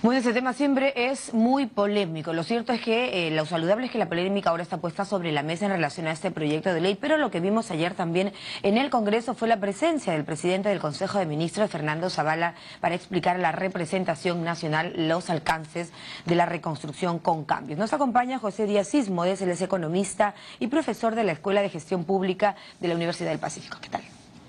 Bueno, ese tema siempre es muy polémico. Lo cierto es que lo saludable es que la polémica ahora está puesta sobre la mesa en relación a este proyecto de ley, pero lo que vimos ayer también en el Congreso fue la presencia del presidente del Consejo de Ministros, Fernando Zavala, para explicar a la representación nacional los alcances de la reconstrucción con cambios. Nos acompaña José Díaz Sismodes, él es economista y profesor de la Escuela de Gestión Pública de la Universidad del Pacífico. ¿Qué tal?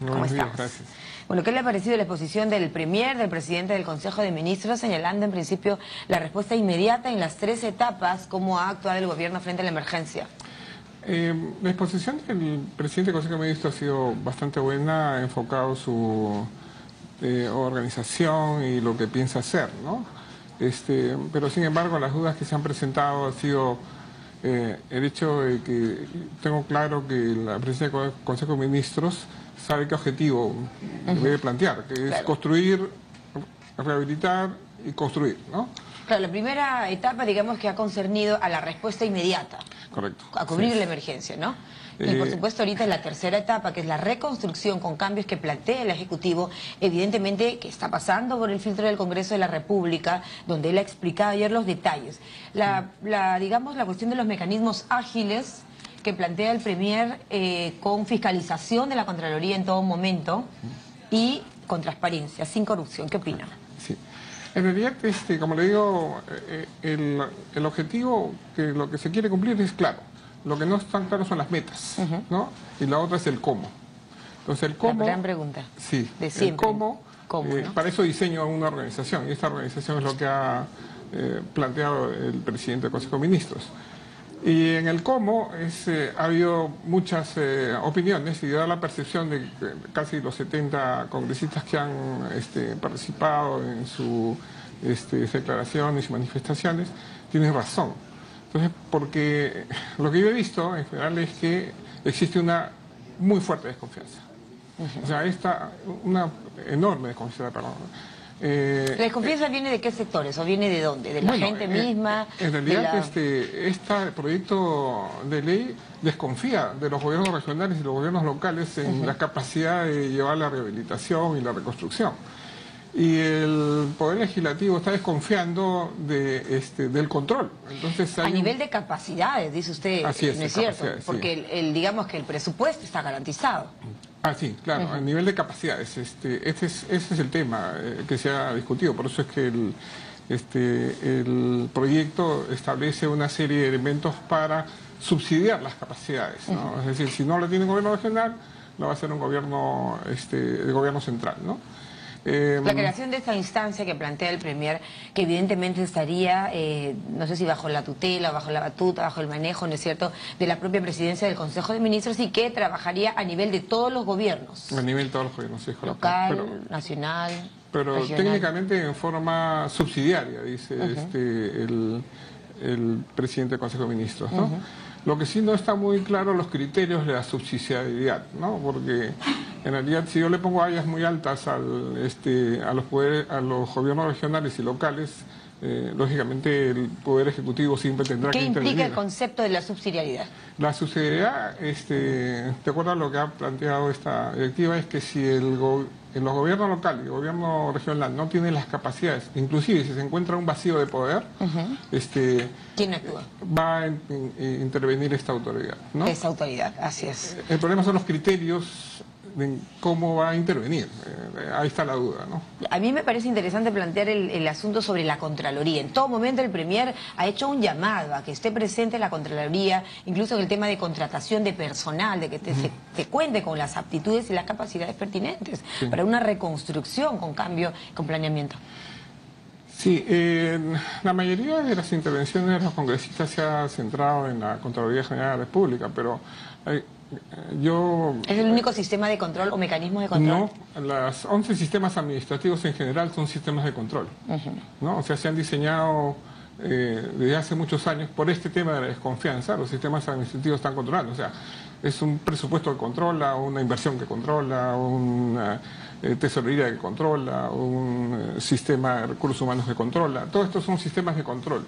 ¿Cómo estamos? Gracias. Bueno, ¿qué le ha parecido la exposición del Premier, del presidente del Consejo de Ministros, señalando en principio la respuesta inmediata en las 3 etapas, cómo ha actuado el gobierno frente a la emergencia? La exposición del presidente del Consejo de Ministros ha sido bastante buena, ha enfocado su organización y lo que piensa hacer, ¿no? Pero sin embargo las dudas que se han presentado ha sido el hecho de que tengo claro que la presidencia del Consejo de Ministros sabe qué objetivo debe plantear, que es construir, rehabilitar y construir, ¿no? Claro, la primera etapa, digamos, que ha concernido a la respuesta inmediata. Correcto. A cubrir la emergencia, ¿no? Y por supuesto ahorita en la tercera etapa, que es la reconstrucción con cambios que plantea el Ejecutivo, evidentemente que está pasando por el filtro del Congreso de la República, donde él ha explicado ayer los detalles. Digamos, la cuestión de los mecanismos ágiles que plantea el Premier con fiscalización de la Contraloría en todo momento y con transparencia, sin corrupción. ¿Qué opina? Sí. En realidad, como le digo, el objetivo, que lo que se quiere cumplir es claro. Lo que no están claros son las metas, ¿no? Y la otra es el cómo. Entonces, el cómo... La gran pregunta. Sí, de siempre. El cómo, ¿no? Para eso diseño una organización, y esta organización es lo que ha planteado el presidente del Consejo de Ministros. Y en el cómo ha habido muchas opiniones y da la percepción de que casi los 70 congresistas que han participado en sus declaraciones y manifestaciones tienen razón. Entonces, porque lo que yo he visto en general es que existe una muy fuerte desconfianza. O sea, una enorme desconfianza, perdón. ¿La desconfianza viene de qué sectores o viene de dónde? ¿De la gente misma? En realidad, este proyecto de ley desconfía de los gobiernos regionales y los gobiernos locales en la capacidad de llevar la rehabilitación y la reconstrucción. Y el Poder Legislativo está desconfiando del control. Entonces, a nivel de capacidades, dice usted, así es, ¿no es cierto? Porque sí. digamos que el presupuesto está garantizado. Ah, sí, claro, a nivel de capacidades. Ese es el tema que se ha discutido. Por eso es que el proyecto establece una serie de elementos para subsidiar las capacidades, ¿no? Es decir, si no lo tiene un gobierno regional, lo va a hacer un gobierno, el gobierno central, ¿no? La creación de esta instancia que plantea el Premier, que evidentemente estaría, no sé si bajo la tutela, bajo la batuta, bajo el manejo, ¿no es cierto?, de la propia presidencia del Consejo de Ministros y que trabajaría a nivel de todos los gobiernos. A nivel de todos los gobiernos, sí, es correcto. Local, nacional, pero regional. Técnicamente en forma subsidiaria, dice el presidente del Consejo de Ministros, ¿no? Lo que sí no está muy claro los criterios de la subsidiariedad, ¿no? Porque en realidad si yo le pongo vallas muy altas a los gobiernos regionales y locales, lógicamente el Poder Ejecutivo siempre tendrá que intervenir. ¿Qué implica el concepto de la subsidiariedad? La subsidiariedad, de acuerdo a lo que ha planteado esta directiva, es que si en los gobiernos locales y el gobierno regional no tienen las capacidades, inclusive si se encuentra un vacío de poder, ¿quién actúa? Va a intervenir esta autoridad, ¿no? Esa autoridad, así es. El problema son los criterios de cómo va a intervenir. Ahí está la duda, ¿no? A mí me parece interesante plantear el asunto sobre la Contraloría. En todo momento el Premier ha hecho un llamado a que esté presente la Contraloría, incluso en el tema de contratación de personal, de que se cuente con las aptitudes y las capacidades pertinentes para una reconstrucción con cambio, con planeamiento. Sí, la mayoría de las intervenciones de los congresistas se ha centrado en la Contraloría General de la República, pero ¿Es el único sistema de control o mecanismo de control? No, los 11 sistemas administrativos en general son sistemas de control, ¿no? O sea, se han diseñado desde hace muchos años por este tema de la desconfianza. Los sistemas administrativos están controlando, o sea, es un presupuesto que controla, una inversión que controla, una tesorería que controla, un sistema de recursos humanos que controla. Todos estos son sistemas de control.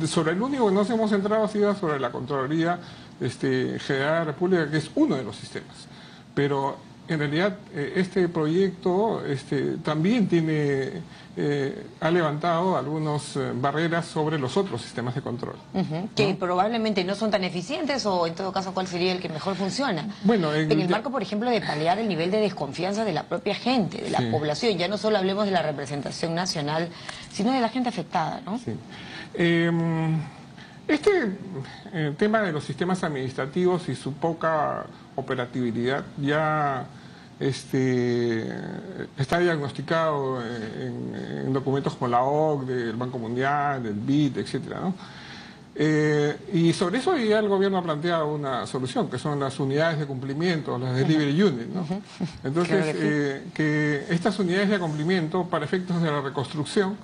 Sobre el único que nos hemos centrado ha sido sobre la Contraloría General de la República, que es uno de los sistemas. Pero En realidad, este proyecto también ha levantado algunas barreras sobre los otros sistemas de control. Que probablemente no son tan eficientes, o en todo caso, ¿cuál sería el que mejor funciona? Bueno, en el marco, por ejemplo, de paliar el nivel de desconfianza de la propia gente, de la población. Ya no solo hablemos de la representación nacional, sino de la gente afectada, ¿no? Sí. Tema de los sistemas administrativos y su poca operatividad ya está diagnosticado en documentos como la OCDE, el Banco Mundial, el BID, etcétera, ¿no? Y sobre eso ya el gobierno ha planteado una solución, que son las unidades de cumplimiento, las delivery unit, ¿no? Entonces, que estas unidades de cumplimiento, para efectos de la reconstrucción,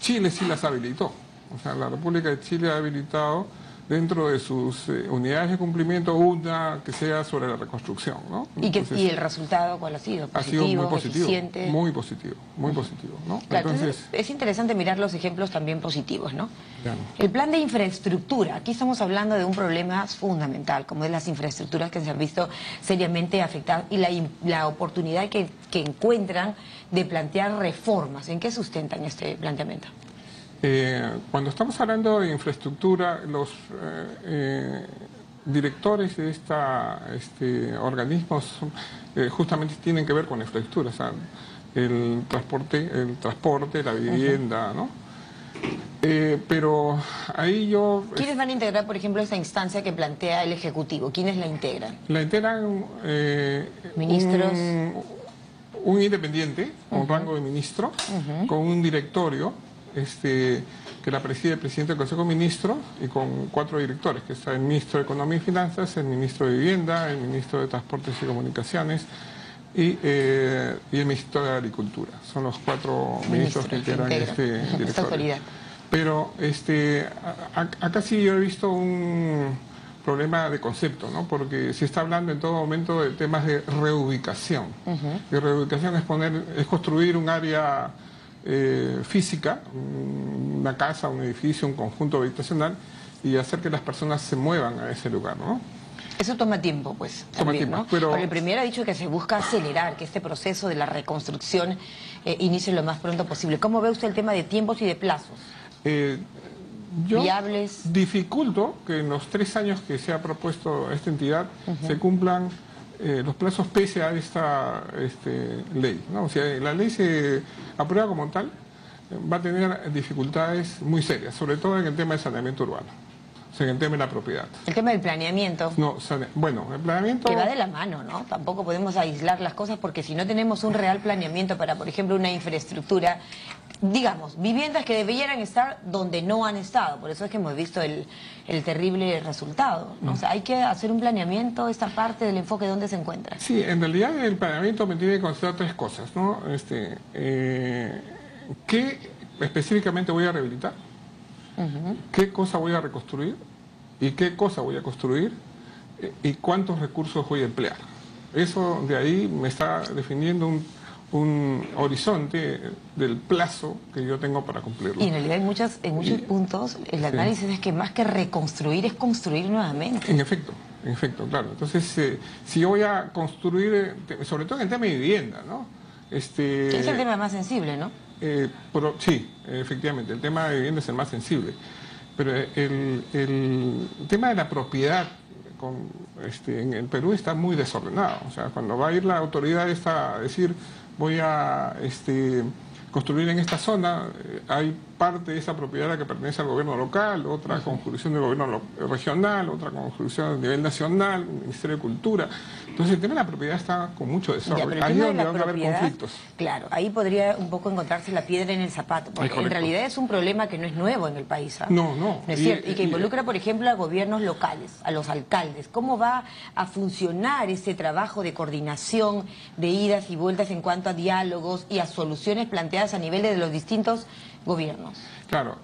Chile sí las habilitó. O sea, la República de Chile ha habilitado dentro de sus unidades de cumplimiento una que sea sobre la reconstrucción, ¿no? Entonces, ¿y el resultado cuál ha sido? ¿Positivo, ha sido muy positivo, eficiente? Muy positivo, muy positivo, ¿no? Claro, entonces es interesante mirar los ejemplos también positivos, ¿no? Claro. El plan de infraestructura, aquí estamos hablando de un problema fundamental, como es las infraestructuras que se han visto seriamente afectadas y la oportunidad que encuentran de plantear reformas. ¿En qué sustentan este planteamiento? Cuando estamos hablando de infraestructura, los directores de organismos justamente tienen que ver con infraestructura, o sea, el transporte, la vivienda, ¿no? Pero ahí yo... ¿Quiénes van a integrar, por ejemplo, esa instancia que plantea el Ejecutivo? ¿Quiénes la integran? La integran ministros, un independiente, un rango de ministro, con un directorio que la preside el presidente del Consejo de Ministros y con 4 directores, que está el ministro de Economía y Finanzas, el ministro de Vivienda, el ministro de Transportes y Comunicaciones y el ministro de Agricultura. Son los 4 ministros que integran este directorio. Pero acá sí yo he visto un problema de concepto, ¿no? Porque se está hablando en todo momento de temas de reubicación. Y reubicación es construir un área física, una casa, un edificio, un conjunto habitacional, y hacer que las personas se muevan a ese lugar, ¿no? Eso toma tiempo, pues, también, ¿no? Pero el primero ha dicho que se busca acelerar, que este proceso de la reconstrucción inicie lo más pronto posible. ¿Cómo ve usted el tema de tiempos y de plazos? Yo ¿Viables? Dificulto que en los 3 años que se ha propuesto esta entidad se cumplan los plazos pese a esta ley, ¿no? O sea, la ley se aprueba como tal, va a tener dificultades muy serias, sobre todo en el tema del saneamiento urbano, o sea, en el tema de la propiedad. El tema del planeamiento. No, bueno, el planeamiento... Que va de la mano, ¿no? Tampoco podemos aislar las cosas, porque si no tenemos un real planeamiento para, por ejemplo, una infraestructura, digamos, viviendas que debieran estar donde no han estado. Por eso es que hemos visto el terrible resultado, ¿no? O sea, hay que hacer un planeamiento, esta parte del enfoque, ¿dónde se encuentra? Sí, en realidad el planeamiento me tiene que considerar 3 cosas, ¿no? ¿Qué específicamente voy a rehabilitar? ¿Qué cosa voy a reconstruir? ¿Y qué cosa voy a construir? ¿Y cuántos recursos voy a emplear? Eso de ahí me está definiendo un horizonte del plazo que yo tengo para cumplirlo. Y en realidad en muchos puntos el análisis es que más que reconstruir es construir nuevamente. En efecto, claro. Entonces, si yo voy a construir, sobre todo en el tema de vivienda, ¿no? Es el tema más sensible, ¿no? Sí, efectivamente, el tema de vivienda es el más sensible. Pero el tema de la propiedad en el Perú está muy desordenado. O sea, cuando va a ir la autoridad a decir voy a construir en esta zona, hay parte de esa propiedad que pertenece al gobierno local, otra con jurisdicción del gobierno regional, otra con jurisdicción a nivel nacional, Ministerio de Cultura. Entonces el tema de la propiedad está con mucho desorden. Ahí es donde van a haber conflictos. Claro, ahí podría un poco encontrarse la piedra en el zapato, porque en realidad es un problema que no es nuevo en el país. No. No es cierto, y que involucra, por ejemplo, a gobiernos locales, a los alcaldes. ¿Cómo va a funcionar ese trabajo de coordinación, de idas y vueltas en cuanto a diálogos y a soluciones planteadas a nivel de los distintos gobiernos? Claro.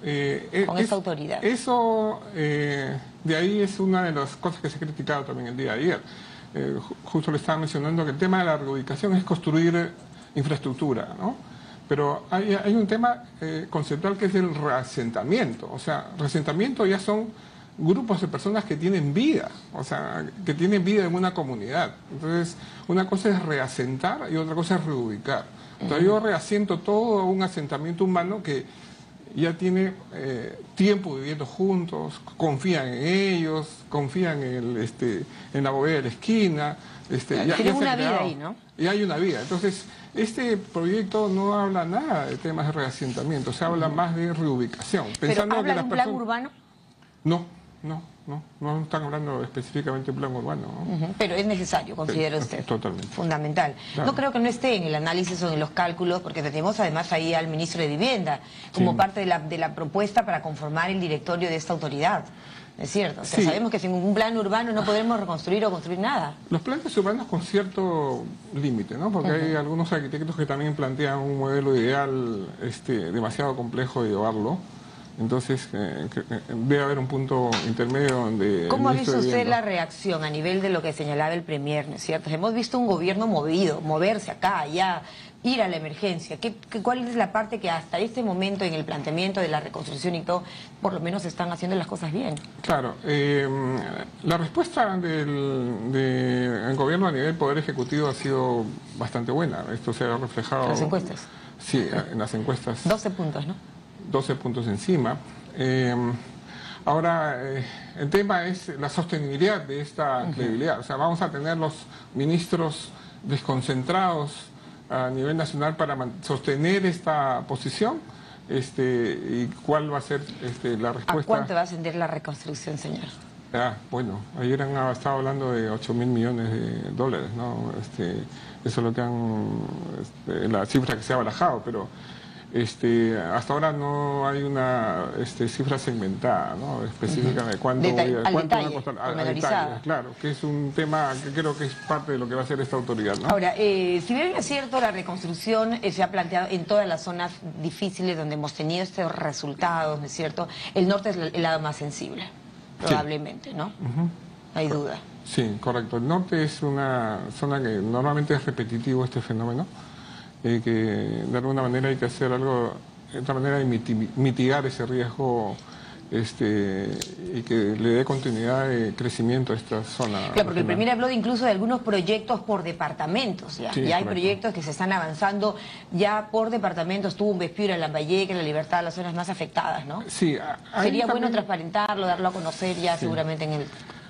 Con esa autoridad. Eso, de ahí es una de las cosas que se ha criticado también el día de ayer. Justo le estaba mencionando que el tema de la reubicación es construir infraestructura, ¿no? Pero hay un tema conceptual que es el reasentamiento. O sea, reasentamiento ya son grupos de personas que tienen vida, o sea, que tienen vida en una comunidad. Entonces, una cosa es reasentar y otra cosa es reubicar. Entonces, yo reasiento todo un asentamiento humano que ya tiene tiempo viviendo juntos, confían en ellos, confían en la bodega de la esquina. Tienen una vida ahí, ¿no? Y hay una vida. Entonces, este proyecto no habla nada de temas de reasentamiento, se habla más de reubicación. ¿Pero habla de un plan urbano? No están hablando específicamente de plan urbano, ¿no? Pero es necesario, considera usted. Totalmente. Fundamental. Claro. No creo que no esté en el análisis o en los cálculos, porque tenemos además ahí al ministro de Vivienda, como Sí. parte de la propuesta para conformar el directorio de esta autoridad. Es cierto, o sea, Sí. sabemos que sin un plan urbano no podremos reconstruir o construir nada. Los planes urbanos con cierto límite, ¿no? Porque hay algunos arquitectos que también plantean un modelo ideal demasiado complejo de llevarlo. Entonces, debe haber un punto intermedio donde... ¿Cómo ha visto usted la reacción a nivel de lo que señalaba el Premier, ¿no es cierto? Hemos visto un gobierno movido, moverse acá, allá, ir a la emergencia. ¿Cuál es la parte que hasta este momento en el planteamiento de la reconstrucción y todo, por lo menos están haciendo las cosas bien? Claro, la respuesta del gobierno a nivel Poder Ejecutivo ha sido bastante buena. Esto se ha reflejado... ¿En las encuestas? Sí, en las encuestas. 12 puntos, ¿no? 12 puntos encima. Ahora, el tema es la sostenibilidad de esta credibilidad. O sea, vamos a tener los ministros desconcentrados a nivel nacional para sostener esta posición. ¿Y cuál va a ser la respuesta? ¿A cuánto va a ascender la reconstrucción, señor? Bueno, ayer han estado hablando de 8.000 millones de dólares, ¿no? Eso es lo que la cifra que se ha barajado, pero hasta ahora no hay una cifra segmentada, ¿no? Específica de cuánto va a costar. Pormenorizada. Claro, que es un tema que creo que es parte de lo que va a hacer esta autoridad, ¿no? Ahora, si bien es cierto, la reconstrucción se ha planteado en todas las zonas difíciles donde hemos tenido estos resultados, ¿no es cierto? El norte es el lado más sensible, probablemente, ¿no? No hay duda. Sí, correcto. El norte es una zona que normalmente es repetitivo este fenómeno. Que de alguna manera hay que hacer algo, de otra manera de mitigar ese riesgo y que le dé continuidad de crecimiento a esta zona. Claro, porque el Premier habló incluso de algunos proyectos por departamentos, ya, Sí, ya hay correcto. proyectos que se están avanzando ya por departamentos, Tumbes, La Lambayeque, La Libertad, las zonas más afectadas, ¿no? Sí, Sería bueno también, transparentarlo, darlo a conocer ya seguramente en el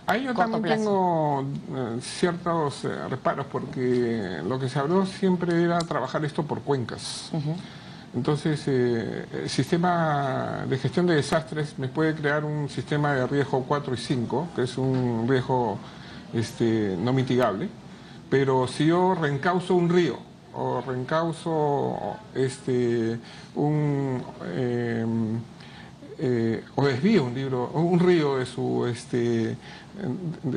ahí yo corto también plazo. tengo ciertos reparos, porque lo que se habló siempre era trabajar esto por cuencas. Entonces, el sistema de gestión de desastres me puede crear un sistema de riesgo 4 y 5, que es un riesgo no mitigable, pero si yo reencauzo un río o reencauzo o desvío un río de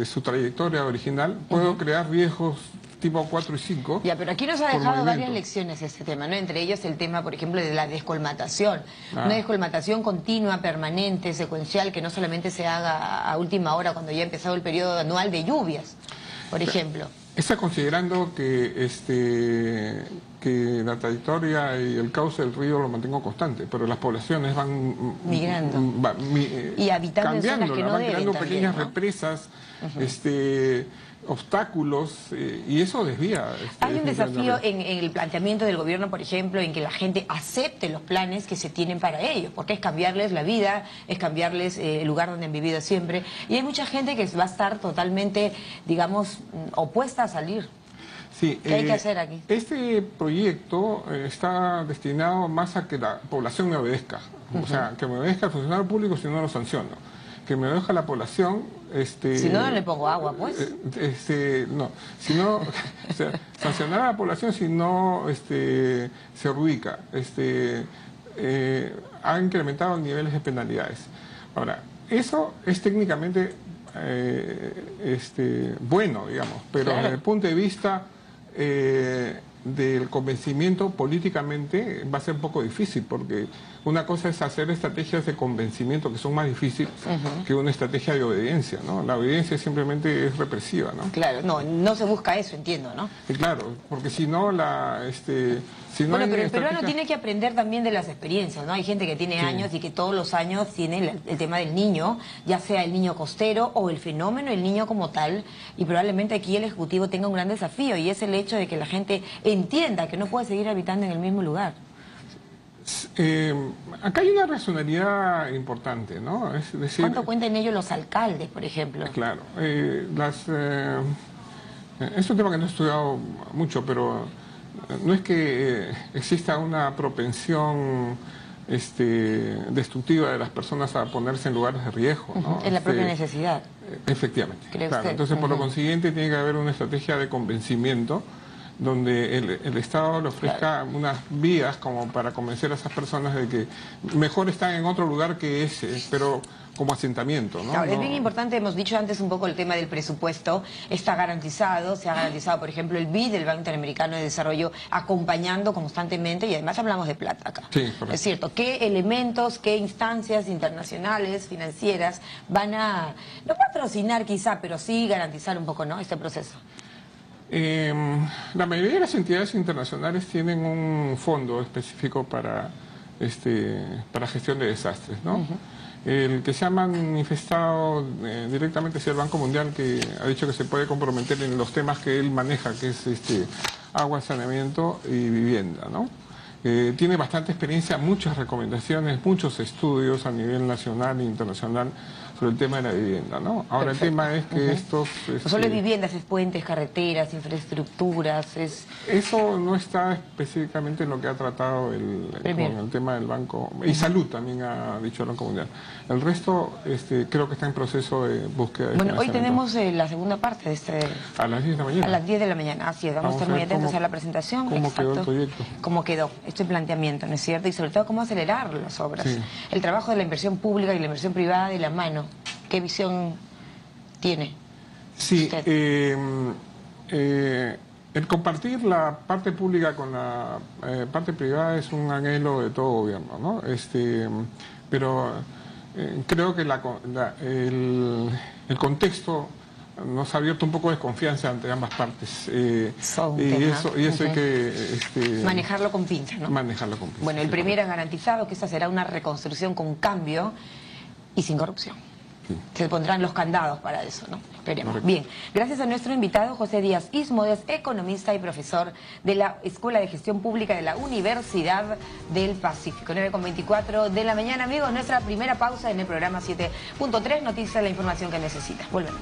su trayectoria original, puedo crear riesgos tipo 4 y 5. Ya, pero aquí nos ha por dejado varias movimiento. lecciones este tema, ¿no? Entre ellos el tema, por ejemplo, de la descolmatación. Una descolmatación continua, permanente, secuencial, que no solamente se haga a última hora cuando ya ha empezado el periodo anual de lluvias, por ejemplo. Está considerando que la trayectoria y el cauce del río lo mantengo constante, pero las poblaciones van migrando y habitando en zonas que no van deben creando también, pequeñas ¿no? represas, obstáculos, y eso desvía. Hay un desafío en el planteamiento del gobierno, por ejemplo, en que la gente acepte los planes que se tienen para ellos, porque es cambiarles la vida, es cambiarles el lugar donde han vivido siempre, y hay mucha gente que va a estar totalmente, digamos, opuesta a salir. Sí, ¿Qué hay que hacer aquí? Este proyecto está destinado más a que la población me obedezca, o sea, que me obedezca el funcionario público si no lo sanciono, que me obedezca la población. Si no, no le pongo agua, pues. No, si no, o sea, sancionar a la población si no se reubica, ha incrementado niveles de penalidades. Ahora, eso es técnicamente bueno, digamos, pero Claro. desde el punto de vista del convencimiento políticamente va a ser un poco difícil, porque una cosa es hacer estrategias de convencimiento que son más difíciles que una estrategia de obediencia, ¿no? La obediencia simplemente es represiva, ¿no? Claro, no se busca eso, entiendo, ¿no? Claro, porque si no, bueno, pero el peruano tiene que aprender también de las experiencias, ¿no? Hay gente que tiene años y que todos los años tiene el tema del niño, ya sea el niño costero o el fenómeno, el niño como tal, y probablemente aquí el Ejecutivo tenga un gran desafío, y es el hecho de que la gente entienda que no puede seguir habitando en el mismo lugar. Acá hay una racionalidad importante, ¿no? Es decir, ¿cuánto cuentan ellos los alcaldes, por ejemplo? Claro, es un tema que no he estudiado mucho, pero no es que exista una propensión destructiva de las personas a ponerse en lugares de riesgo, ¿no? Es la propia necesidad. Efectivamente. ¿Cree Claro, usted? entonces, por lo consiguiente, tiene que haber una estrategia de convencimiento donde el Estado le ofrezca unas vías como para convencer a esas personas de que mejor están en otro lugar que ese, pero como asentamiento, ¿no? Claro, es bien importante, hemos dicho antes un poco el tema del presupuesto, está garantizado, se ha garantizado, por ejemplo, el BID, el Banco Interamericano de Desarrollo, acompañando constantemente, y además hablamos de plata acá. Sí, correcto. Es cierto, ¿qué elementos, qué instancias internacionales, financieras, van a, no patrocinar quizá, pero sí garantizar un poco, ¿no?, este proceso? La mayoría de las entidades internacionales tienen un fondo específico para gestión de desastres, ¿no? El que se ha manifestado directamente es el Banco Mundial, que ha dicho que se puede comprometer en los temas que él maneja, que es agua, saneamiento y vivienda, ¿no? Tiene bastante experiencia, muchas recomendaciones, muchos estudios a nivel nacional e internacional sobre el tema de la vivienda, ¿no? Ahora el tema es que estos... No solo viviendas, es puentes, carreteras, infraestructuras, Eso no está específicamente en lo que ha tratado con el tema del banco, y salud también ha dicho el Banco Mundial. El resto creo que está en proceso de búsqueda de Bueno, hoy tenemos la segunda parte de este... A las 10 de la mañana. A las 10 de la mañana, así es, vamos a estar muy atentos a la presentación. ¿Cómo quedó el proyecto? Cómo quedó este planteamiento, ¿no es cierto? Y sobre todo cómo acelerar las obras. Sí. El trabajo de la inversión pública y la inversión privada de la mano. ¿Qué visión tiene? Sí, el compartir la parte pública con la parte privada es un anhelo de todo gobierno, ¿no? Pero creo que el contexto nos ha abierto un poco de desconfianza ante ambas partes. Y eso hay que... manejarlo con pinzas, ¿no? Manejarlo con pinzas. Bueno, el Premier ha garantizado que esta será una reconstrucción con cambio y sin corrupción. Sí. Se pondrán los candados para eso, ¿no? Esperemos. Correcto. Bien, gracias a nuestro invitado José Díaz Ismodes, economista y profesor de la Escuela de Gestión Pública de la Universidad del Pacífico. 9:24 de la mañana, amigos, nuestra primera pausa en el programa 7.3, noticias, la información que necesitas. Volvemos.